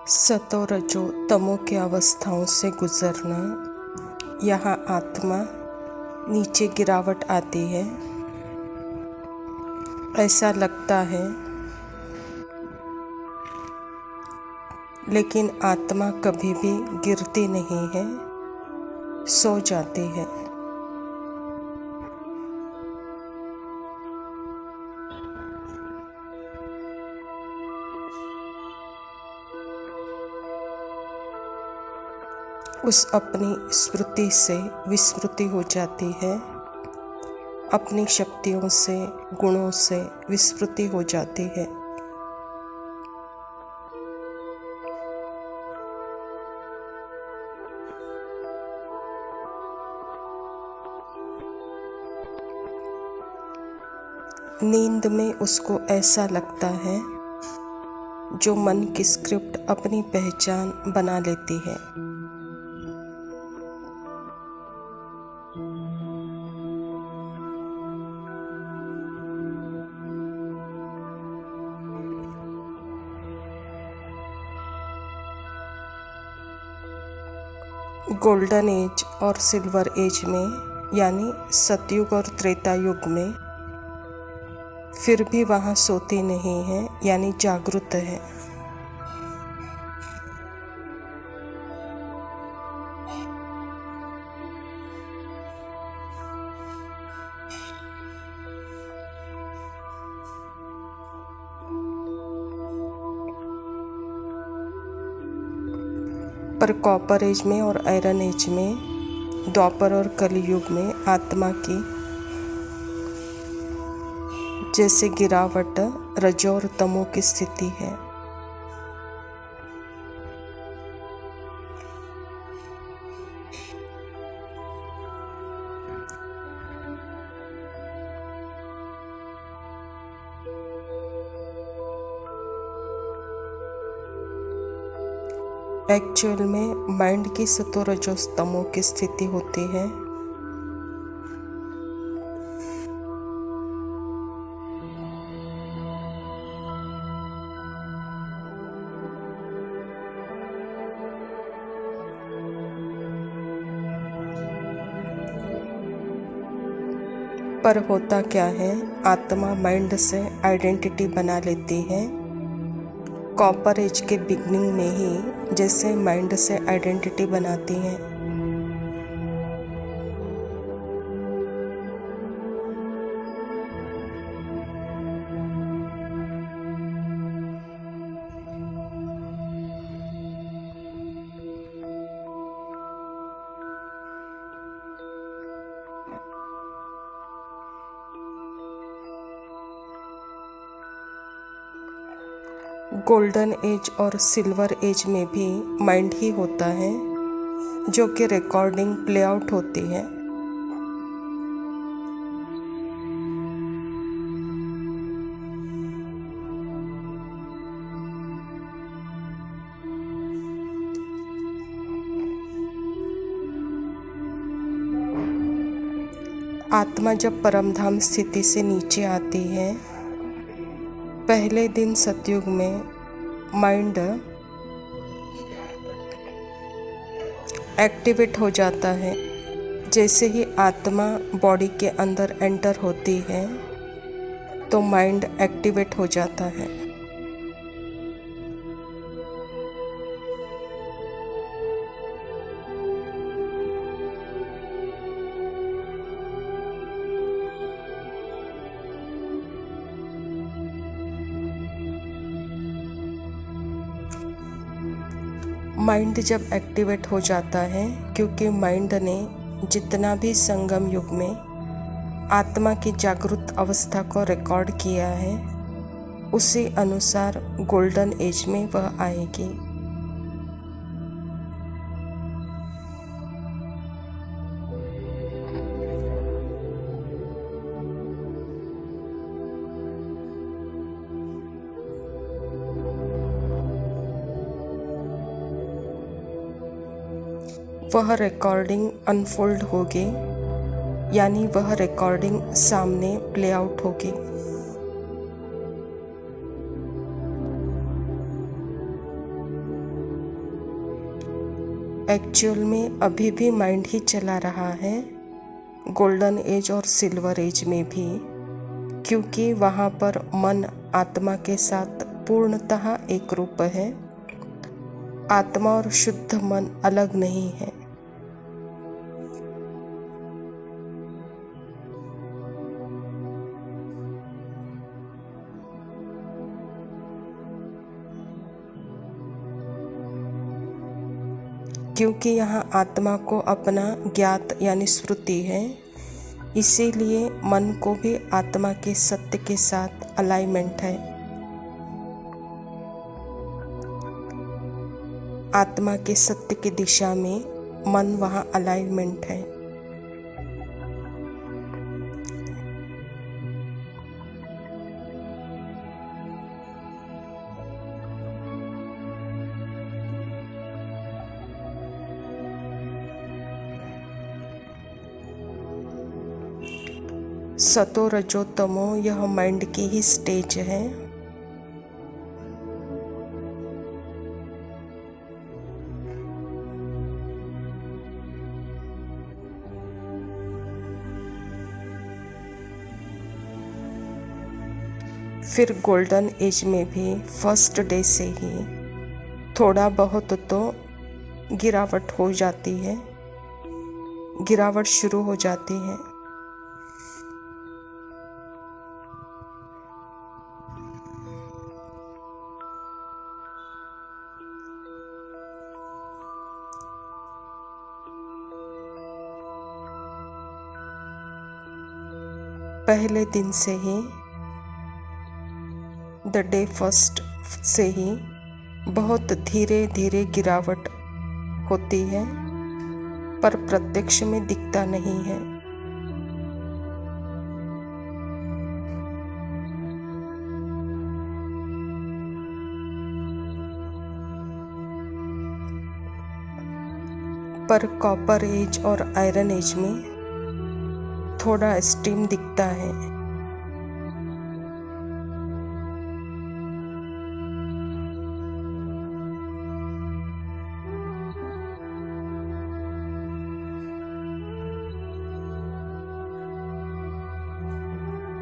सतो रजो तमो की अवस्थाओं से गुजरना। यहाँ आत्मा नीचे गिरावट आती है। ऐसा लगता है, लेकिन आत्मा कभी भी गिरती नहीं है, सो जाती है। उस अपनी स्मृति से विस्मृति हो जाती है, अपनी शक्तियों से, गुणों से विस्मृति हो जाती है। नींद में उसको ऐसा लगता है जो मन की स्क्रिप्ट अपनी पहचान बना लेती है। गोल्डन एज और सिल्वर एज में, यानी सतयुग और त्रेता युग में, फिर भी वहाँ सोती नहीं है, यानी जागृत है। पर कॉपर एज में और आयरन एज में, द्वापर और कलयुग में आत्मा की जैसे गिरावट रजो और तमो की स्थिति है। एक्चुअल में माइंड की सतो रजो तमो की स्थिति होती है। पर होता क्या है, आत्मा माइंड से आइडेंटिटी बना लेती है। कॉपर एज के बिगनिंग में ही जैसे माइंड से आइडेंटिटी बनाती है। गोल्डन एज और सिल्वर एज में भी माइंड ही होता है, जो कि रिकॉर्डिंग प्ले आउट होती है। आत्मा जब परमधाम स्थिति से नीचे आती है, पहले दिन सतयुग में माइंड एक्टिवेट हो जाता है। जैसे ही आत्मा बॉडी के अंदर एंटर होती है तो माइंड एक्टिवेट हो जाता है। माइंड जब एक्टिवेट हो जाता है, क्योंकि माइंड ने जितना भी संगम युग में आत्मा की जागृत अवस्था को रिकॉर्ड किया है, उसी अनुसार गोल्डन एज में वह आएगी। वह रिकॉर्डिंग अनफोल्ड होगी, यानी वह रिकॉर्डिंग सामने प्ले आउट होगी। एक्चुअल में अभी भी माइंड ही चला रहा है, गोल्डन एज और सिल्वर एज में भी, क्योंकि वहाँ पर मन आत्मा के साथ पूर्णतः एक रूप है। आत्मा और शुद्ध मन अलग नहीं है। क्योंकि यहाँ आत्मा को अपना ज्ञात यानी स्मृति है, इसीलिए मन को भी आत्मा के सत्य के साथ अलाइनमेंट है। आत्मा के सत्य की दिशा में मन वहाँ अलाइनमेंट है। सतो रजो तमो यह माइंड की ही स्टेज है। फिर गोल्डन एज में भी फर्स्ट डे से ही थोड़ा बहुत तो गिरावट हो जाती है, गिरावट शुरू हो जाती है। पहले दिन से ही, द डे फर्स्ट से ही बहुत धीरे धीरे गिरावट होती है, पर प्रत्यक्ष में दिखता नहीं है। पर कॉपर एज और आयरन एज में थोड़ा स्टीम दिखता है।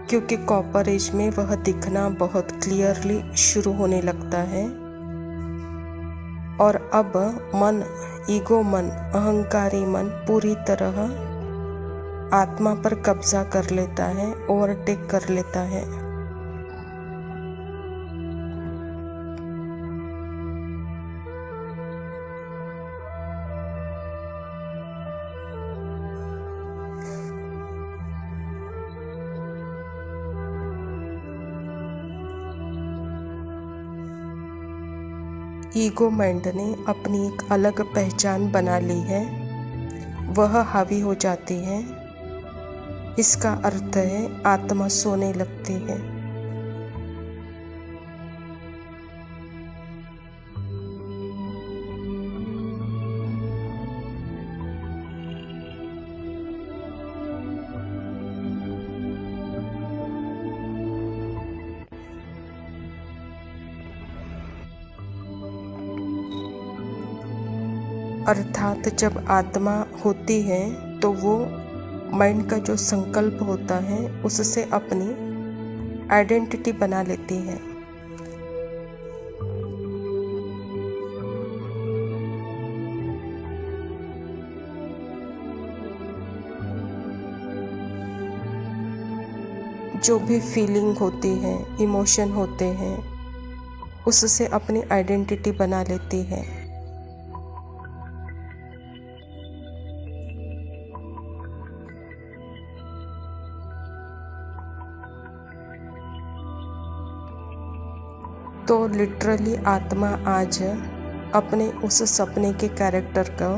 क्योंकि कॉपर एज में वह दिखना बहुत क्लियरली शुरू होने लगता है, और अब मन, ईगो मन, अहंकारी मन पूरी तरह आत्मा पर कब्जा कर लेता है, ओवरटेक कर लेता है। ईगो माइंड ने अपनी एक अलग पहचान बना ली है, वह हावी हो जाती है। इसका अर्थ है आत्मा सोने लगती है। अर्थात जब आत्मा होती है तो वो माइंड का जो संकल्प होता है उससे अपनी आइडेंटिटी बना लेती है। जो भी फीलिंग होती है, इमोशन होते हैं, उससे अपनी आइडेंटिटी बना लेती है। तो लिटरली आत्मा आज अपने उस सपने के कैरेक्टर का,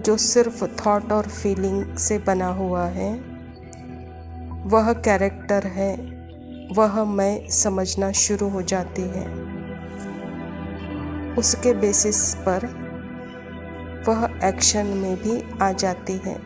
जो सिर्फ थॉट और फीलिंग से बना हुआ है, वह कैरेक्टर है, वह मैं समझना शुरू हो जाती है। उसके बेसिस पर वह एक्शन में भी आ जाती है।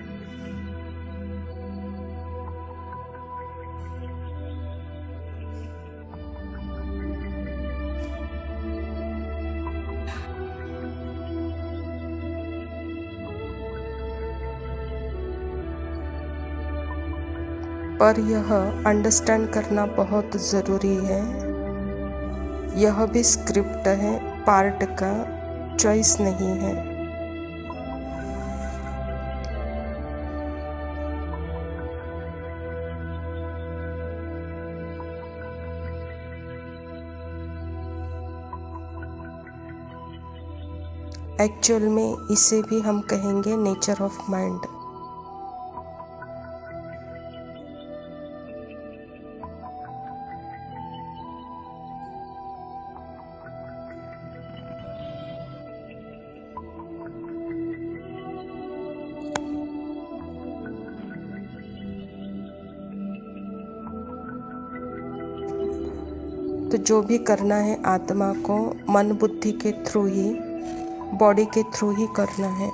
पर यह अंडरस्टैंड करना बहुत ज़रूरी है। यह भी स्क्रिप्ट है, पार्ट का चॉइस नहीं है। एक्चुअल में इसे भी हम कहेंगे नेचर ऑफ माइंड। तो जो भी करना है आत्मा को मन बुद्धि के थ्रू ही, बॉडी के थ्रू ही करना है।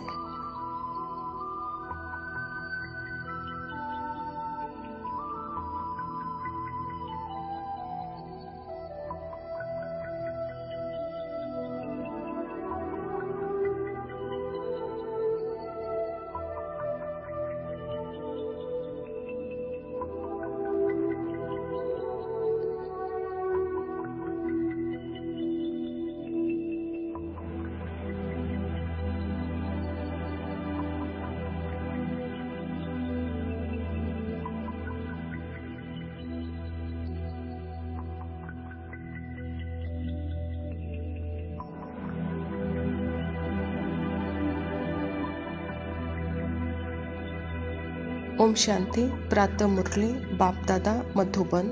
ओम शांति। प्रातः मुरली बाप दादा मधुबन।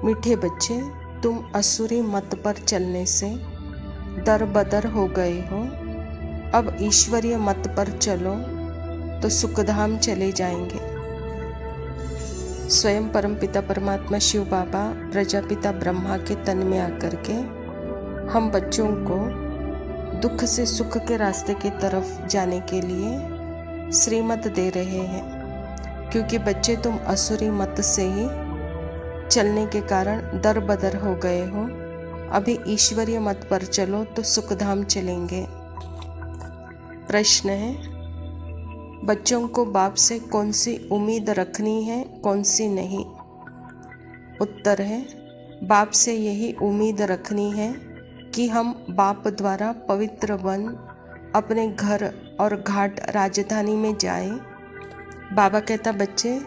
मीठे बच्चे, तुम असुरी मत पर चलने से दर बदर हो गए हो। अब ईश्वरीय मत पर चलो तो सुखधाम चले जाएंगे। स्वयं परमपिता परमात्मा शिव बाबा प्रजापिता ब्रह्मा के तन में आकर के हम बच्चों को दुख से सुख के रास्ते की तरफ जाने के लिए श्रीमत दे रहे हैं, क्योंकि बच्चे तुम असुरी मत से ही चलने के कारण दर बदर हो गए हो। अभी ईश्वरीय मत पर चलो तो सुखधाम चलेंगे। प्रश्न है, बच्चों को बाप से कौन सी उम्मीद रखनी है, कौन सी नहीं? उत्तर है, बाप से यही उम्मीद रखनी है कि हम बाप द्वारा पवित्र बन अपने घर और घाट राजधानी में जाए। बाबा कहता, बच्चे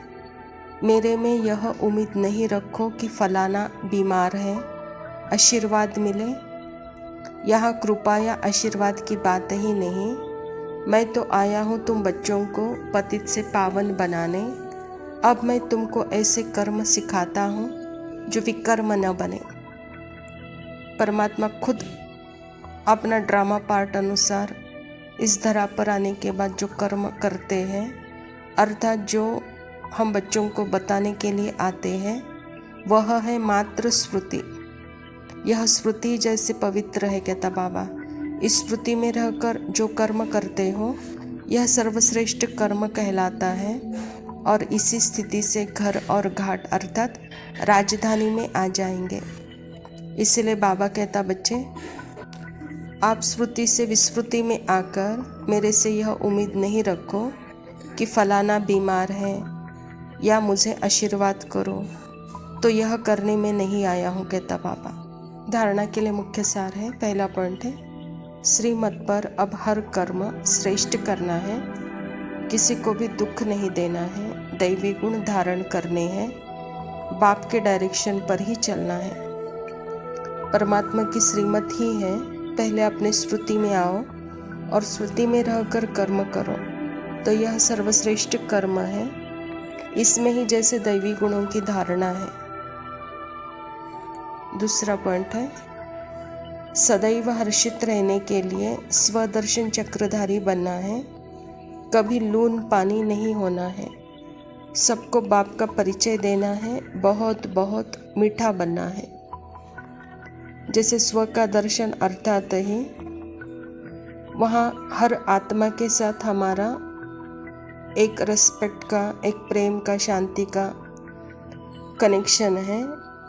मेरे में यह उम्मीद नहीं रखो कि फलाना बीमार है, आशीर्वाद मिले। यहाँ कृपा या आशीर्वाद की बात ही नहीं। मैं तो आया हूँ तुम बच्चों को पतित से पावन बनाने। अब मैं तुमको ऐसे कर्म सिखाता हूँ जो विकर्म न बने। परमात्मा खुद अपना ड्रामा पार्ट अनुसार इस धरा पर आने के बाद जो कर्म करते हैं, अर्थात जो हम बच्चों को बताने के लिए आते हैं, वह है मात्र स्मृति। यह स्मृति जैसे पवित्र है, कहता बाबा। इस स्मृति में रहकर जो कर्म करते हो, यह सर्वश्रेष्ठ कर्म कहलाता है। और इसी स्थिति से घर और घाट अर्थात राजधानी में आ जाएंगे। इसलिए बाबा कहता, बच्चे आप स्मृति से विस्मृति में आकर मेरे से यह उम्मीद नहीं रखो कि फलाना बीमार है या मुझे आशीर्वाद करो। तो यह करने में नहीं आया हूँ, कहता बाबा। धारणा के लिए मुख्य सार है। पहला पॉइंट है, श्रीमत पर अब हर कर्म श्रेष्ठ करना है, किसी को भी दुख नहीं देना है, दैवी गुण धारण करने हैं, बाप के डायरेक्शन पर ही चलना है। परमात्मा की श्रीमत ही है, पहले अपने स्मृति में आओ और स्मृति में रहकर कर्म करो। तो यह सर्वश्रेष्ठ कर्म है। इसमें ही जैसे दैवी गुणों की धारणा है। दूसरा पॉइंट है, सदैव हर्षित रहने के लिए स्वदर्शन चक्रधारी बनना है, कभी लून पानी नहीं होना है, सबको बाप का परिचय देना है, बहुत बहुत मीठा बनना है। जैसे स्व का दर्शन अर्थात ही वहाँ हर आत्मा के साथ हमारा एक रिस्पेक्ट का, एक प्रेम का, शांति का कनेक्शन है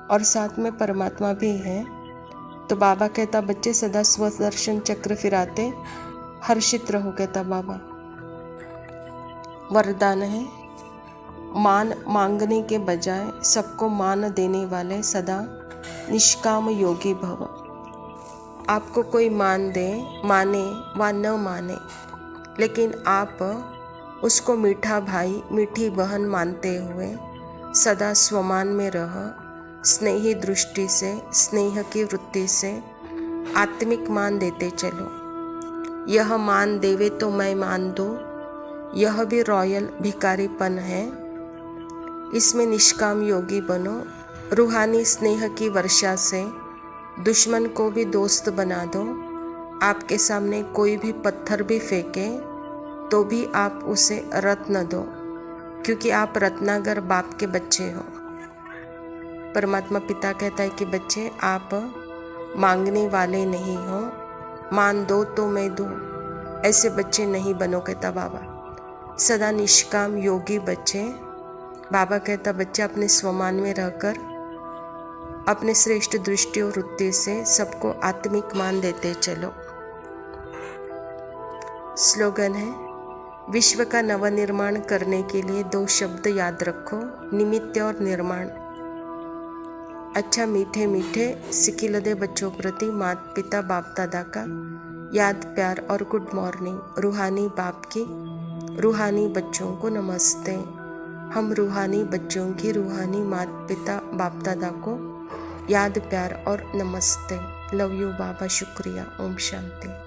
और साथ में परमात्मा भी है। तो बाबा कहता, बच्चे सदा स्वदर्शन चक्र फिराते हर्षित रहो, कहता बाबा। वरदान है, मान मांगने के बजाय सबको मान देने वाले सदा निष्काम योगी भव। आपको कोई मान दे, माने व न माने, लेकिन आप उसको मीठा भाई मीठी बहन मानते हुए सदा स्वमान में रह, स्नेही दृष्टि से, स्नेह की वृत्ति से आत्मिक मान देते चलो। यह मान देवे तो मैं मान दूं, यह भी रॉयल भिखारीपन है। इसमें निष्काम योगी बनो। रूहानी स्नेह की वर्षा से दुश्मन को भी दोस्त बना दो। आपके सामने कोई भी पत्थर भी फेंके तो भी आप उसे रत्न दो, क्योंकि आप रत्नागर बाप के बच्चे हो। परमात्मा पिता कहता है कि बच्चे, आप मांगने वाले नहीं हो, मान दो तो मैं दूं, ऐसे बच्चे नहीं बनो, कहता बाबा। सदा निष्काम योगी बच्चे। बाबा कहता बच्चे अपने स्वमान में रहकर अपने श्रेष्ठ दृष्टि और वृत्ति से सबको आत्मिक मान देते चलो। स्लोगन है, विश्व का नवनिर्माण करने के लिए 2 शब्द याद रखो, निमित्त और निर्माण। अच्छा मीठे मीठे सिकिलदे बच्चों प्रति माता पिता बाप दादा का याद प्यार और गुड मॉर्निंग। रूहानी बाप की रूहानी बच्चों को नमस्ते। हम रूहानी बच्चों की रूहानी माता पिता बाप दादा को याद प्यार और नमस्ते। लव यू बाबा, शुक्रिया। ओम शांति।